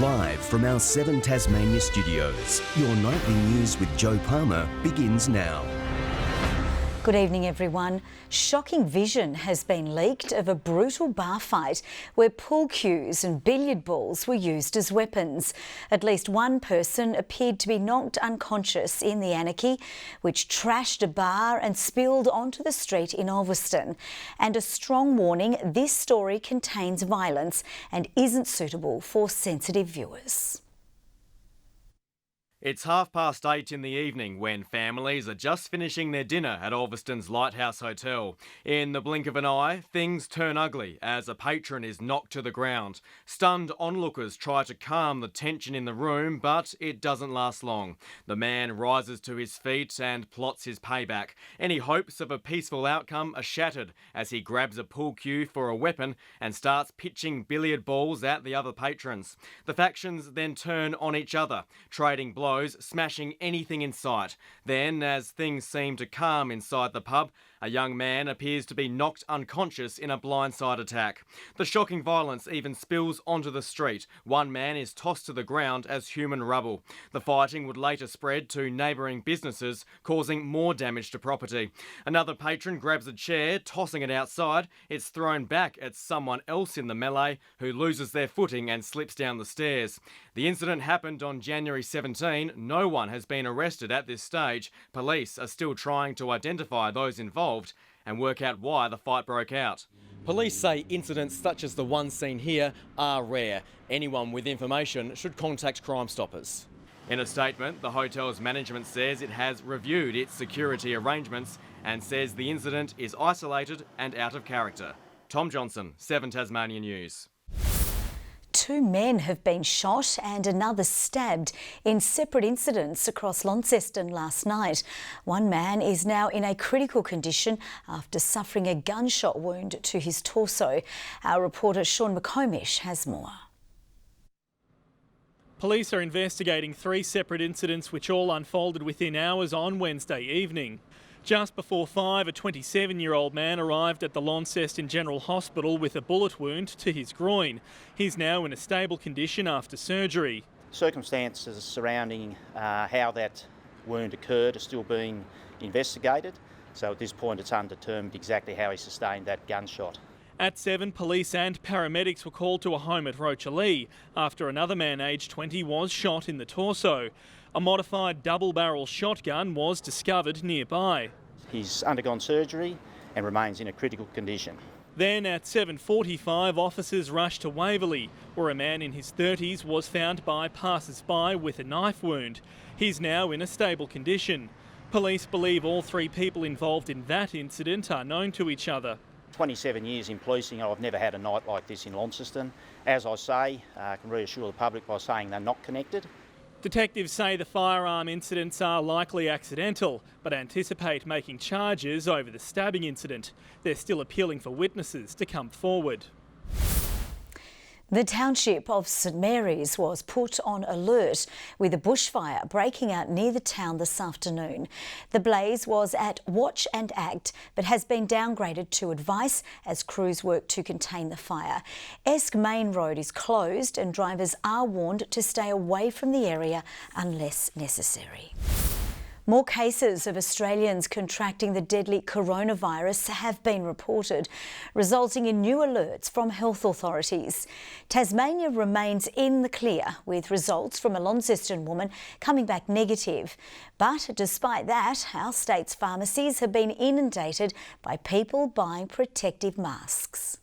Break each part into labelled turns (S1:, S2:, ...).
S1: Live from our 7 Tasmania studios, your nightly news with Joe Palmer begins now.
S2: Good evening, everyone. Shocking vision has been leaked of a brutal bar fight where pool cues and billiard balls were used as weapons. At least one person appeared to be knocked unconscious in the anarchy, which trashed a bar and spilled onto the street in Launceston. And a strong warning, this story contains violence and isn't suitable for sensitive viewers.
S3: It's 8:30 in the evening when families are just finishing their dinner at Launceston's Lighthouse Hotel. In the blink of an eye, things turn ugly as a patron is knocked to the ground. Stunned onlookers try to calm the tension in the room, but it doesn't last long. The man rises to his feet and plots his payback. Any hopes of a peaceful outcome are shattered as he grabs a pool cue for a weapon and starts pitching billiard balls at the other patrons. The factions then turn on each other, trading blows, smashing anything in sight. Then, as things seem to calm inside the pub, a young man appears to be knocked unconscious in a blindside attack. The shocking violence even spills onto the street. One man is tossed to the ground as human rubble. The fighting would later spread to neighbouring businesses, causing more damage to property. Another patron grabs a chair, tossing it outside. It's thrown back at someone else in the melee, who loses their footing and slips down the stairs. The incident happened on January 17. No one has been arrested at this stage. Police are still trying to identify those involved and work out why the fight broke out. Police say incidents such as the one seen here are rare. Anyone with information should contact Crime Stoppers. In a statement, the hotel's management says it has reviewed its security arrangements and says the incident is isolated and out of character. Tom Johnson, 7 Tasmanian News.
S2: 2 men have been shot and another stabbed in separate incidents across Launceston last night. One man is now in a critical condition after suffering a gunshot wound to his torso. Our reporter Sean McComish has more.
S4: Police are investigating 3 separate incidents which all unfolded within hours on Wednesday evening. Just before 5, a 27-year-old man arrived at the Launceston General Hospital with a bullet wound to his groin. He's now in a stable condition after surgery.
S5: Circumstances surrounding how that wound occurred are still being investigated, so at this point it's undetermined exactly how he sustained that gunshot.
S4: At 7, police and paramedics were called to a home at Rochalee after another man aged 20 was shot in the torso. A modified double-barrel shotgun was discovered nearby.
S5: He's undergone surgery and remains in a critical condition.
S4: Then at 7:45, officers rushed to Waverley, where a man in his 30s was found by passers-by with a knife wound. He's now in a stable condition. Police believe all 3 people involved in that incident are known to each other.
S5: 27 years in policing, I've never had a night like this in Launceston. As I say, I can reassure the public by saying they're not connected.
S4: Detectives say the firearm incidents are likely accidental, but anticipate making charges over the stabbing incident. They're still appealing for witnesses to come forward.
S2: The township of St Mary's was put on alert with a bushfire breaking out near the town this afternoon. The blaze was at watch and act but has been downgraded to advice as crews work to contain the fire. Esk Main Road is closed and drivers are warned to stay away from the area unless necessary. More cases of Australians contracting the deadly coronavirus have been reported, resulting in new alerts from health authorities. Tasmania remains in the clear, with results from a Launceston woman coming back negative. But despite that, our state's pharmacies have been inundated by people buying protective masks.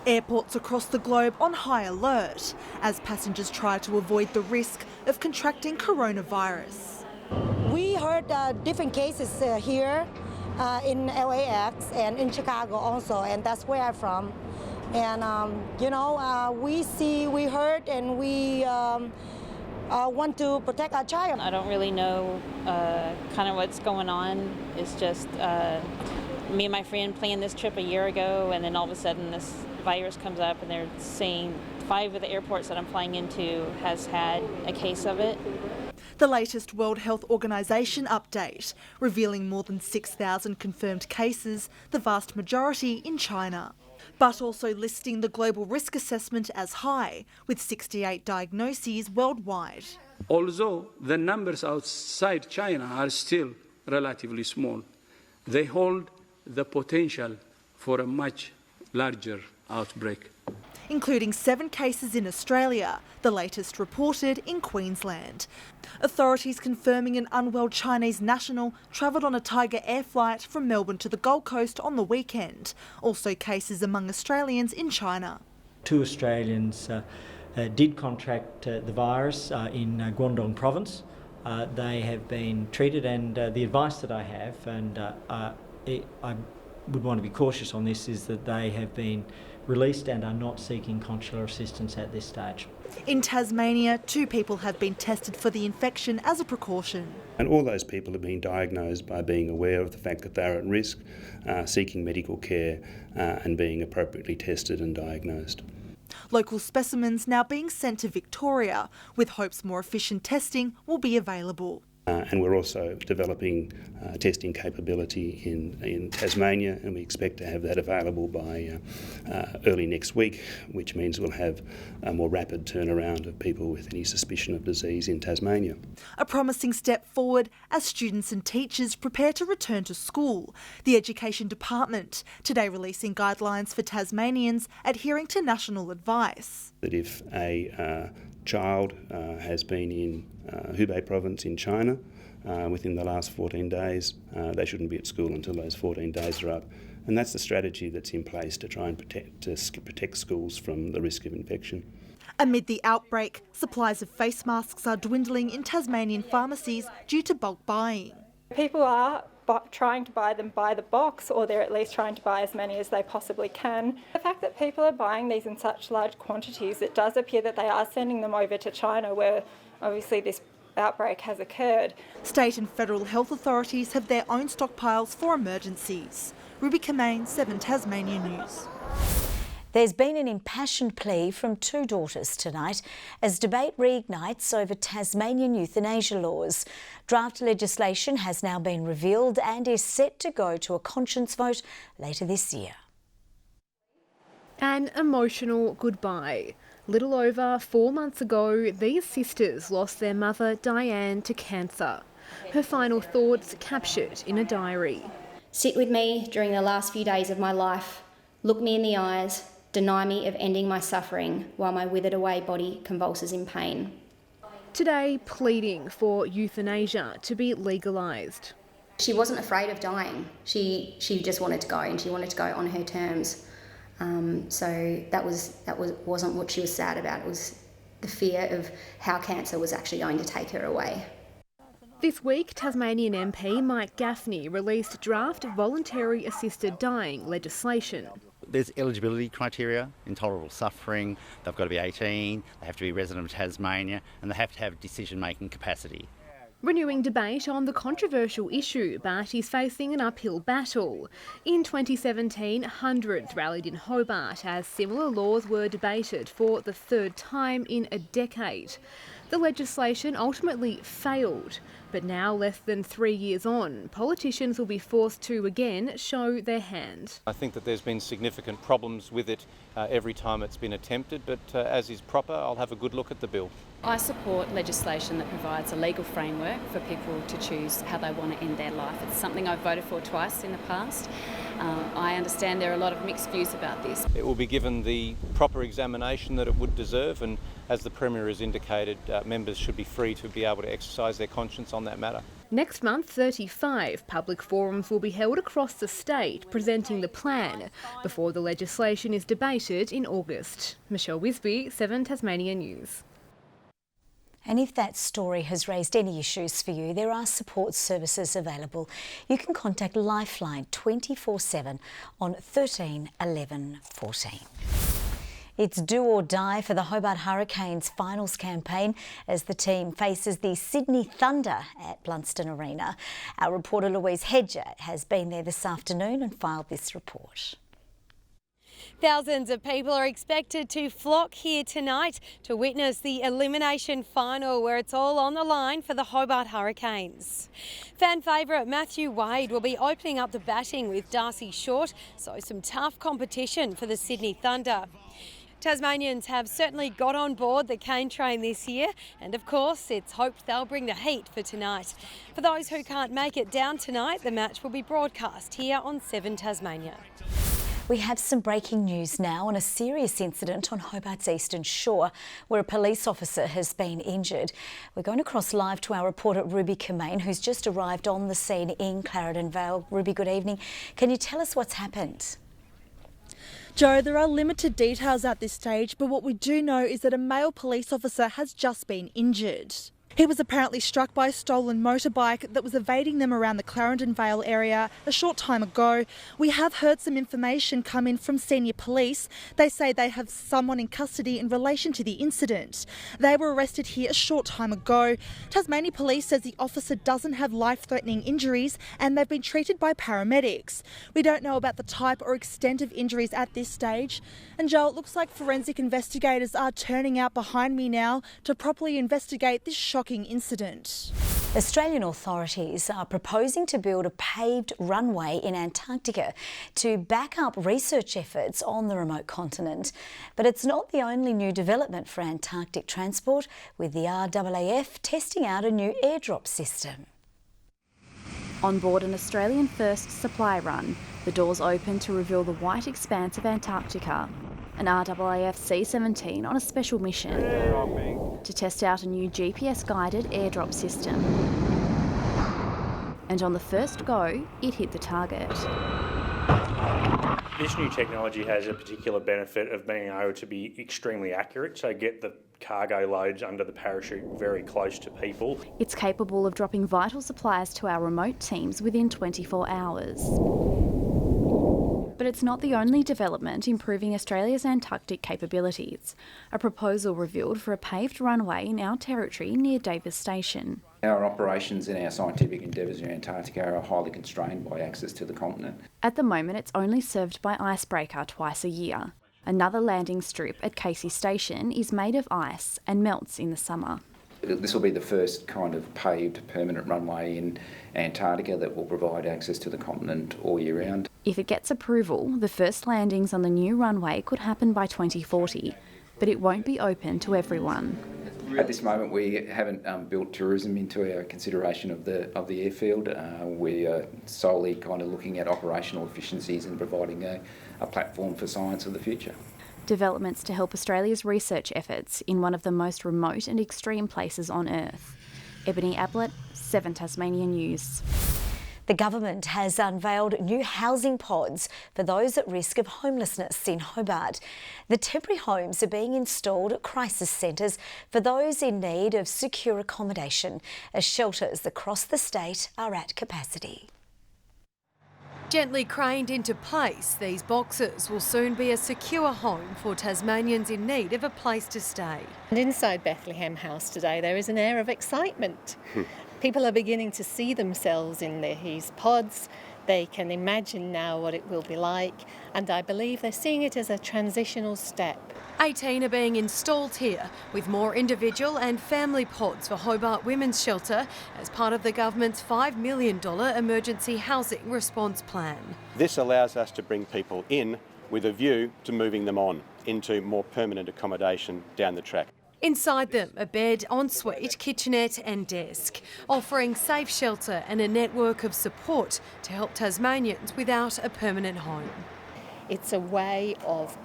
S6: Airports across the globe on high alert as passengers try to avoid the risk of contracting coronavirus.
S7: We heard different cases here in LAX and in Chicago also, and that's where I'm from. And we heard, and we want to protect our child.
S8: I don't really know kind of what's going on. It's just me and my friend planned this trip a year ago, and then all of a sudden this virus comes up, and they're saying 5 of the airports that I'm flying into has had a case of it.
S6: The latest World Health Organization update, revealing more than 6,000 confirmed cases, the vast majority in China. but also listing the global risk assessment as high, with 68 diagnoses worldwide.
S9: Although the numbers outside China are still relatively small, they hold the potential for a much larger outbreak.
S6: Including 7 cases in Australia, the latest reported in Queensland. Authorities confirming an unwell Chinese national travelled on a Tiger Air flight from Melbourne to the Gold Coast on the weekend. Also cases among Australians in China.
S10: 2 Australians did contract the virus in Guangdong province. They have been treated, and the advice that I have, and I would want to be cautious on this, is that they have been released and are not seeking consular assistance at this stage.
S6: In Tasmania, 2 people have been tested for the infection as a precaution.
S11: And all those people have been diagnosed by being aware of the fact that they're at risk, seeking medical care and being appropriately tested and diagnosed.
S6: Local specimens now being sent to Victoria, with hopes more efficient testing will be available.
S11: And we're also developing testing capability in Tasmania, and we expect to have that available by early next week, which means we'll have a more rapid turnaround of people with any suspicion of disease in Tasmania.
S6: A promising step forward as students and teachers prepare to return to school. The Education Department today releasing guidelines for Tasmanians adhering to national advice.
S11: That if a child has been in Hubei province in China within the last 14 days, they shouldn't be at school until those 14 days are up. And that's the strategy that's in place to try and protect schools from the risk of infection.
S6: Amid the outbreak, supplies of face masks are dwindling in Tasmanian pharmacies due to bulk buying.
S12: People are trying to buy them by the box, or they're at least trying to buy as many as they possibly can. The fact that people are buying these in such large quantities, it does appear that they are sending them over to China, where obviously this outbreak has occurred.
S6: State and federal health authorities have their own stockpiles for emergencies. Ruby Kamain, 7 Tasmania News.
S2: There's been an impassioned plea from 2 daughters tonight as debate reignites over Tasmanian euthanasia laws. Draft legislation has now been revealed and is set to go to a conscience vote later this year.
S13: An emotional goodbye. Little over 4 months ago, these sisters lost their mother Diane to cancer. Her final thoughts captured in a diary.
S14: Sit with me during the last few days of my life. Look me in the eyes. Deny me of ending my suffering while my withered away body convulses in pain.
S13: Today, pleading for euthanasia to be legalised.
S14: She wasn't afraid of dying. She just wanted to go, and she wanted to go on her terms. So that wasn't what she was sad about. It was the fear of how cancer was actually going to take her away.
S13: This week, Tasmanian MP Mike Gaffney released draft voluntary assisted dying legislation.
S15: There's eligibility criteria: intolerable suffering, they've got to be 18, they have to be resident of Tasmania, and they have to have decision-making capacity.
S13: Renewing debate on the controversial issue, but he's facing an uphill battle. In 2017, hundreds rallied in Hobart as similar laws were debated for the 3rd time in a decade. The legislation ultimately failed, but now, less than 3 years on, politicians will be forced to again show their hand.
S16: I think that there's been significant problems with it every time it's been attempted, but as is proper, I'll have a good look at the bill.
S17: I support legislation that provides a legal framework for people to choose how they want to end their life. It's something I've voted for twice in the past. I understand there are a lot of mixed views about this.
S16: It will be given the proper examination that it would deserve, and as the Premier has indicated, members should be free to be able to exercise their conscience on that matter.
S13: Next month, 35 public forums will be held across the state presenting the plan before the legislation is debated in August. Michelle Wisby, 7 Tasmania News.
S2: And if that story has raised any issues for you, there are support services available. You can contact Lifeline 24/7 on 13 11 14. It's do or die for the Hobart Hurricanes finals campaign as the team faces the Sydney Thunder at Launceston Arena. Our reporter Louise Hedger has been there this afternoon and filed this report.
S18: Thousands of people are expected to flock here tonight to witness the elimination final, where it's all on the line for the Hobart Hurricanes. Fan favourite Matthew Wade will be opening up the batting with Darcy Short, so some tough competition for the Sydney Thunder. Tasmanians have certainly got on board the cane train this year, and of course it's hoped they'll bring the heat for tonight. For those who can't make it down tonight, the match will be broadcast here on 7 Tasmania.
S2: We have some breaking news now on a serious incident on Hobart's eastern shore where a police officer has been injured. We're going across live to our reporter Ruby Kermain, who's just arrived on the scene in Clarendon Vale. Ruby, good evening. Can you tell us what's happened?
S6: Joe, there are limited details at this stage, but what we do know is that a male police officer has just been injured. He was apparently struck by a stolen motorbike that was evading them around the Clarendon Vale area a short time ago. We have heard some information come in from senior police. They say they have someone in custody in relation to the incident. They were arrested here a short time ago. Tasmania Police says the officer doesn't have life-threatening injuries and they've been treated by paramedics. We don't know about the type or extent of injuries at this stage. And Joel, it looks like forensic investigators are turning out behind me now to properly investigate this shocking incident.
S2: Australian authorities are proposing to build a paved runway in Antarctica to back up research efforts on the remote continent. But it's not the only new development for Antarctic transport, with the RAAF testing out a new airdrop system.
S19: On board an Australian first supply run, the doors open to reveal the white expanse of Antarctica. An RAAF C-17 on a special mission to test out a new GPS-guided airdrop system. And on the first go, it hit the target.
S20: This new technology has a particular benefit of being able to be extremely accurate, so get the cargo loads under the parachute very close to people.
S19: It's capable of dropping vital supplies to our remote teams within 24 hours. But it's not the only development improving Australia's Antarctic capabilities. A proposal revealed for a paved runway in our territory near Davis Station.
S21: Our operations and our scientific endeavours in Antarctica are highly constrained by access to the continent.
S19: At the moment, it's only served by icebreaker twice a year. Another landing strip at Casey Station is made of ice and melts in the summer.
S21: This will be the first kind of paved permanent runway in Antarctica that will provide access to the continent all year round.
S19: If it gets approval, the first landings on the new runway could happen by 2040, but it won't be open to everyone.
S21: At this moment, we haven't built tourism into our consideration of the airfield. We are solely kind of looking at operational efficiencies and providing a platform for science of the future.
S19: Developments to help Australia's research efforts in one of the most remote and extreme places on Earth. Ebony Ablett, 7 Tasmania News.
S2: The government has unveiled new housing pods for those at risk of homelessness in Hobart. The temporary homes are being installed at crisis centres for those in need of secure accommodation, as shelters across the state are at capacity.
S18: Gently craned into place, these boxes will soon be a secure home for Tasmanians in need of a place to stay.
S22: And inside Bethlehem House today, there is an air of excitement. People are beginning to see themselves in these pods. They can imagine now what it will be like, and I believe they're seeing it as a transitional step.
S18: 18 are being installed here, with more individual and family pods for Hobart Women's Shelter as part of the government's $5 million emergency housing response plan.
S23: This allows us to bring people in with a view to moving them on into more permanent accommodation down the track.
S18: Inside them, a bed, ensuite, kitchenette and desk, offering safe shelter and a network of support to help Tasmanians without a permanent home.
S22: It's a way of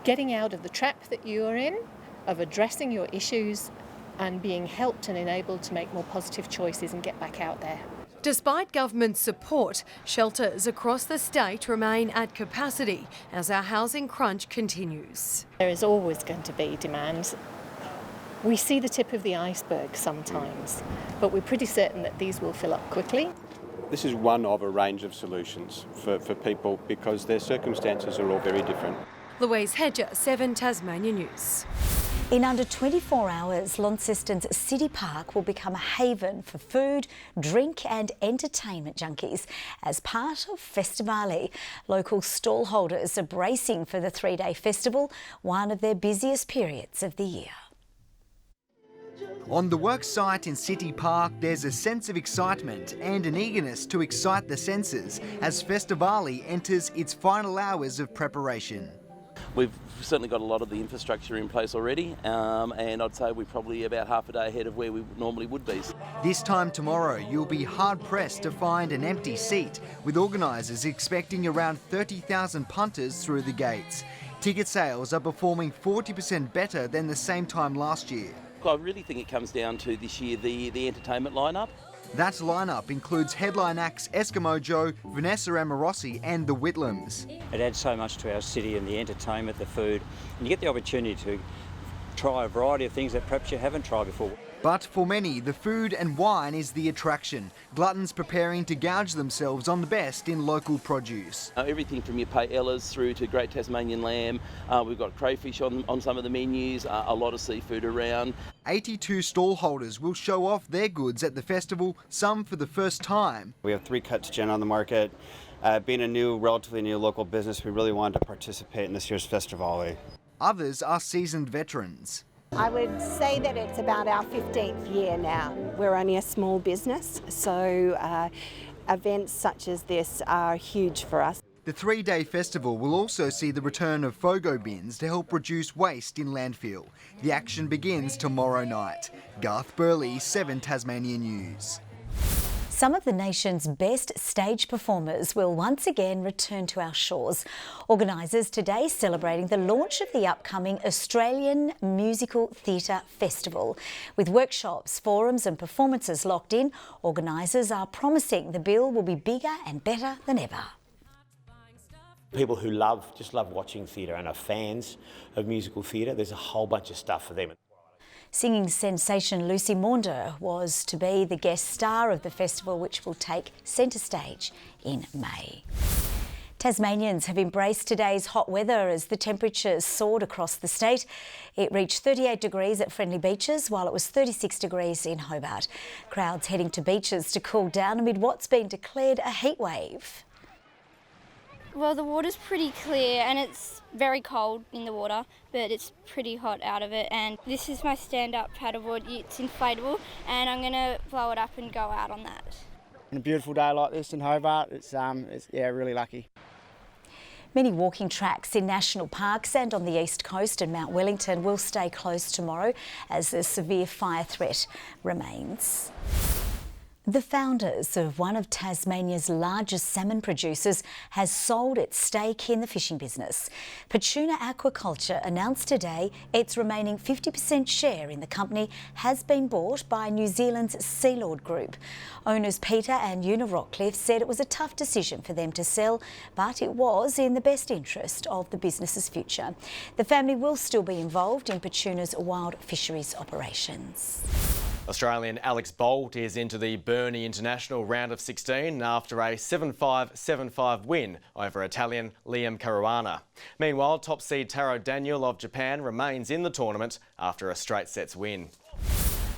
S22: getting out of the trap that you are in, of addressing your issues and being helped and enabled to make more positive choices and get back out there.
S18: Despite government support, shelters across the state remain at capacity as our housing crunch continues.
S22: There is always going to be demand. We see the tip of the iceberg sometimes, but we're pretty certain that these will fill up quickly.
S23: This is one of a range of solutions for people because their circumstances are all very different.
S18: Louise Hedger, 7 Tasmania News.
S2: In under 24 hours, Launceston's City Park will become a haven for food, drink and entertainment junkies as part of Festive Ollie. Local stallholders are bracing for the three-day festival, one of their busiest periods of the year.
S1: On the work site in City Park, there's a sense of excitement and an eagerness to excite the senses as Festive Ollie enters its final hours of preparation.
S3: We've certainly got a lot of the infrastructure in place already, and I'd say we're probably about half a day ahead of where we normally would be.
S1: This time tomorrow, you'll be hard-pressed to find an empty seat, with organisers expecting around 30,000 punters through the gates. Ticket sales are performing 40% better than the same time last year.
S3: I really think it comes down to this year the entertainment lineup.
S1: That lineup includes headline acts Eskimo Joe, Vanessa Amorossi and the Whitlams.
S5: It adds so much to our city and the entertainment, the food, and you get the opportunity to try a variety of things that perhaps you haven't tried before.
S1: But for many, the food and wine is the attraction. Gluttons preparing to gouge themselves on the best in local produce.
S3: Everything from your paellas through to great Tasmanian lamb. We've got crayfish on some of the menus, a lot of seafood around. 82
S1: stallholders will show off their goods at the festival, some for the first time.
S24: We have 3 cuts gin on the market. Being a relatively new local business, we really wanted to participate in this year's Festive Ollie.
S1: Others are seasoned veterans.
S25: I would say that it's about our 15th year now. We're only a small business, so events such as this are huge for us.
S1: The 3-day festival will also see the return of FOGO bins to help reduce waste in landfill. The action begins tomorrow night. Garth Burley, 7 Tasmanian News.
S2: Some of the nation's best stage performers will once again return to our shores. Organisers today celebrating the launch of the upcoming Australian Musical Theatre Festival. With workshops, forums and performances locked in, organisers are promising the bill will be bigger and better than ever.
S26: People who just love watching theatre and are fans of musical theatre, there's a whole bunch of stuff for them.
S2: Singing sensation Lucy Maunder was to be the guest star of the festival, which will take centre stage in May. Tasmanians have embraced today's hot weather as the temperatures soared across the state. It reached 38 degrees at friendly beaches, while it was 36 degrees in Hobart. Crowds heading to beaches to cool down amid what's been declared a heatwave.
S27: Well, the water's pretty clear and it's very cold in the water, but it's pretty hot out of it. And this is my stand-up paddleboard. It's inflatable and I'm going to blow it up and go out on that.
S28: On a beautiful day like this in Hobart, it's really lucky.
S2: Many walking tracks in national parks and on the east coast and Mount Wellington will stay closed tomorrow as the severe fire threat remains. The founders of one of Tasmania's largest salmon producers has sold its stake in the fishing business. Petuna Aquaculture announced today its remaining 50% share in the company has been bought by New Zealand's Sealord Group. Owners Peter and Una Rockcliffe said it was a tough decision for them to sell, but it was in the best interest of the business's future. The family will still be involved in Petuna's wild fisheries operations.
S29: Australian Alex Bolt is into the Burnie International round of 16 after a 7-5, 7-5 win over Italian Liam Caruana. Meanwhile, top seed Taro Daniel of Japan remains in the tournament after a straight sets win.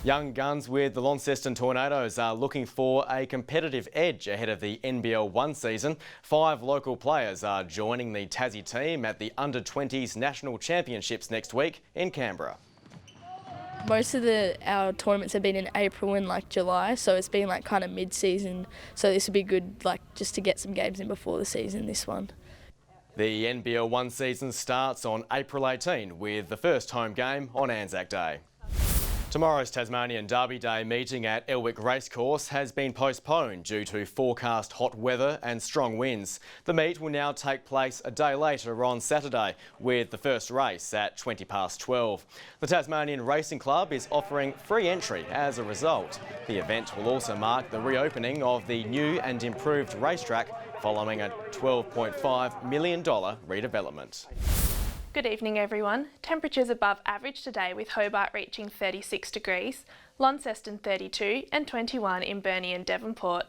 S29: Young guns with the Launceston Tornadoes are looking for a competitive edge ahead of the NBL 1 season. 5 local players are joining the Tassie team at the Under-20s National Championships next week in Canberra.
S30: Most of our tournaments have been in April and July, so it's been kind of mid-season. So this would be good, just to get some games in before the season. This one.
S29: The NBL 1 season starts on April 18 with the first home game on Anzac Day. Tomorrow's Tasmanian Derby Day meeting at Elwick Racecourse has been postponed due to forecast hot weather and strong winds. The meet will now take place a day later on Saturday, with the first race at 12:20. The Tasmanian Racing Club is offering free entry as a result. The event will also mark the reopening of the new and improved racetrack following a $12.5 million redevelopment.
S31: Good evening everyone. Temperatures above average today with Hobart reaching 36 degrees, Launceston 32 and 21 in Burnie and Devonport.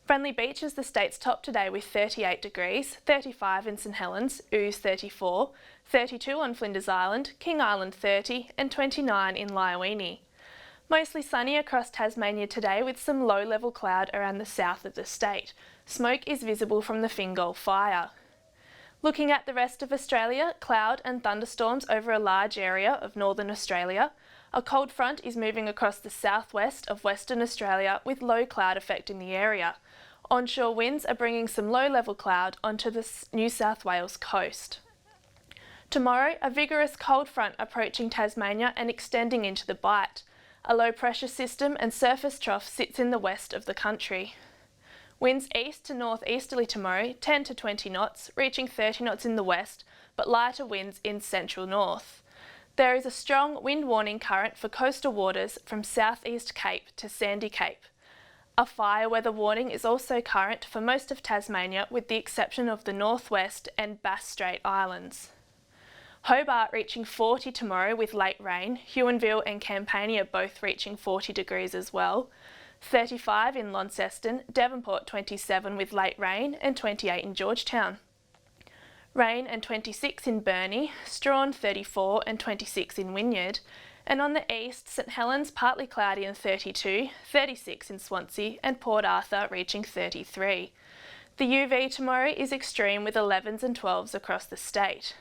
S31: Friendly Beach is the state's top today with 38 degrees, 35 in St Helens, Ouse 34, 32 on Flinders Island, King Island 30 and 29 in Lyowini. Mostly sunny across Tasmania today with some low-level cloud around the south of the state. Smoke is visible from the Fingal fire. Looking at the rest of Australia, cloud and thunderstorms over a large area of northern Australia. A cold front is moving across the southwest of Western Australia with low cloud affecting the area. Onshore winds are bringing some low-level cloud onto the New South Wales coast. Tomorrow, a vigorous cold front approaching Tasmania and extending into the Bight. A low-pressure system and surface trough sits in the west of the country. Winds east to northeasterly tomorrow, 10 to 20 knots, reaching 30 knots in the west, but lighter winds in central north. There is a strong wind warning current for coastal waters from Southeast Cape to Sandy Cape. A fire weather warning is also current for most of Tasmania with the exception of the northwest and Bass Strait Islands. Hobart reaching 40 tomorrow with late rain, Huonville and Campania both reaching 40 degrees as well. 35 in Launceston, Devonport 27 with late rain and 28 in Georgetown. Rain and 26 in Burnie, Strahan 34 and 26 in Wynyard. And on the east, St Helens partly cloudy and 32, 36 in Swansea and Port Arthur reaching 33. The UV tomorrow is extreme with 11s and 12s across the state.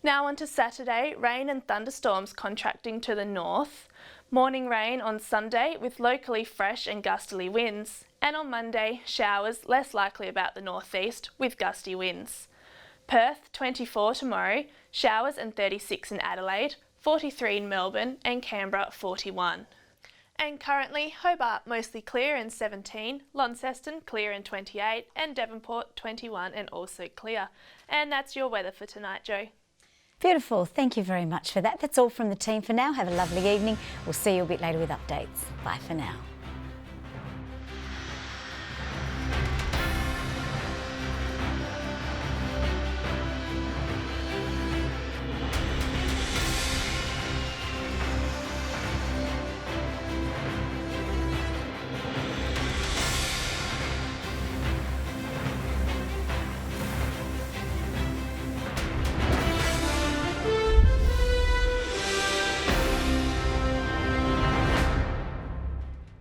S31: Now on to Saturday, rain and thunderstorms contracting to the north. Morning rain on Sunday with locally fresh and gustily winds. And on Monday, showers less likely about the northeast with gusty winds. Perth 24 tomorrow, showers and 36 in Adelaide, 43 in Melbourne and Canberra 41. And currently, Hobart mostly clear and 17, Launceston clear and 28 and Devonport 21 and also clear. And that's your weather for tonight, Jo.
S2: Beautiful. Thank you very much for that. That's all from the team for now. Have a lovely evening. We'll see you a bit later with updates. Bye for now.